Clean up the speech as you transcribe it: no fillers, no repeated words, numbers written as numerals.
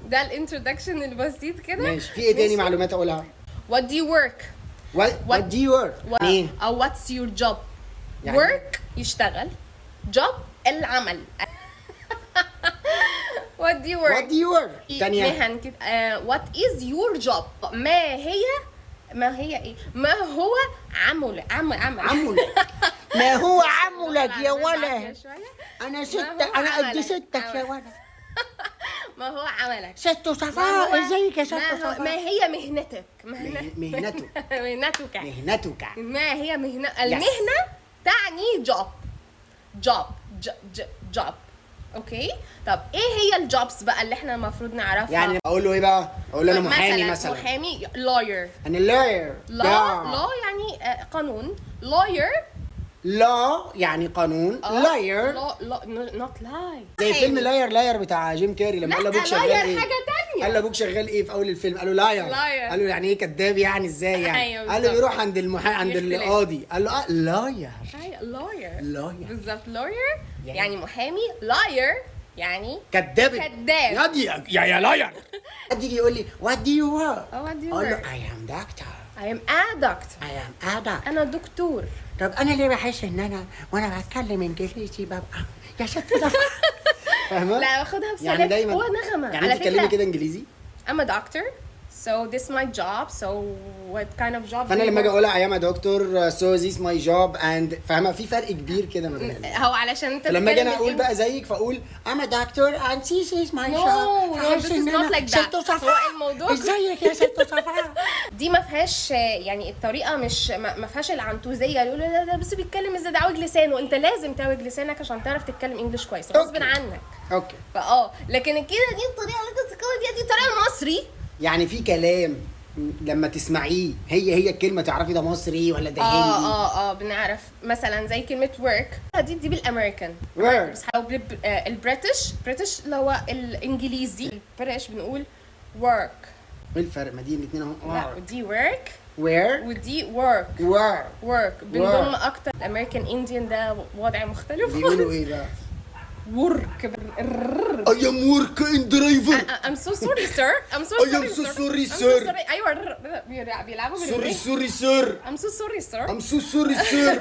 ده الانترودكشن البسيط كده. ماشي، في ايه تاني معلومات اقولها؟ What do you work؟ What do you work؟ ايه؟ أو what's your job؟ يعني work يشتغل، job العمل. What do you work؟ What do you work؟ تانية مهن كده. what is your job؟ ما هي ايه؟ ما هو عمل ما هو عملك يا ولد؟ انا هو انا قد عملك؟ ستك يا ولد. ما هو عملك؟ ست صفاء، ازيك يا ست صفاء؟ ما هي مهنتك؟ مهنتك. مهنتك. ما هي المهنة تعني job. اوكي. طب ايه هي الجوبس بقى اللي احنا المفروض نعرفها؟ يعني اقول له ايه بقى؟ اقول له انا محامي مثلا. محامي lawyer. انا lawyer. law يعني قانون. lawyer يعني قانون. liar not lie. زي فيلم لاير بتاع جيم كاري لما قال له ابوك شغال ايه؟ حاجة تانية. قال له ابوك شغال ايه في اول الفيلم؟ قال له لاير. قال له يعني ايه كذاب؟ يعني ازاي يعني؟ أيوة قال له بيروح عند عند القاضي، قال له لاير. lawyer بالظبط. lawyer يعني محامي. liar يعني كذاب. يا لاير. حد يجي يقول لي what do you work؟ اقول له I am doctor. I am a doctor. أنا دكتور. طب انا ليه بحس ان انا وانا بتكلم انجليزي ببقى يا ست صفاء؟ فاهمه؟ لا باخدها بسلام. يعني دايما هو نغمة. يعني على انت بتتكلمي فكرة كده انجليزي؟ I'm a doctor so this is my job so what kind of job فانا لما اجي اقولها I am a doctor so this is my job and فاهمه في فرق كبير كده ما بينهم. هو علشان انت لما اجي انا اقول بقى زيك فاقول I'm a doctor and this is my job. No, this is not like that. ست صفاء. هو الموضوع ازيك يا ست صفاء؟ دي ما فيهاش يعني الطريقه مش ما فيهاش العنتوزيه اللي يقولوا ده بس بيتكلم ازاي ده عوج لسانه. انت لازم تعوج لسانك عشان تعرف تتكلم انجلش كويس غصب عنك. اوكي. لكن كده دي الطريقه اللي انت بتتكلم بيها دي طريقه مصري. يعني في كلام لما تسمعيه هي الكلمه تعرفي ده مصري ولا ده هندي؟ بنعرف مثلا زي كلمه work دي بالامريكان work. بس لو البريتش اللي هو الانجليزي البريتش بنقول work. ايه الفرق ما دي الاثنين اهو؟ لا ودي work where ودي work بنضم اكتر. الامريكان انديان ده وضع مختلف. بيقولوا ايه بقى؟ work. I am working driver. I'm so sorry sir. I am so sorry sir. ايوه بيلعبوا sorry sir. I'm so sorry sir. I'm so sorry sir.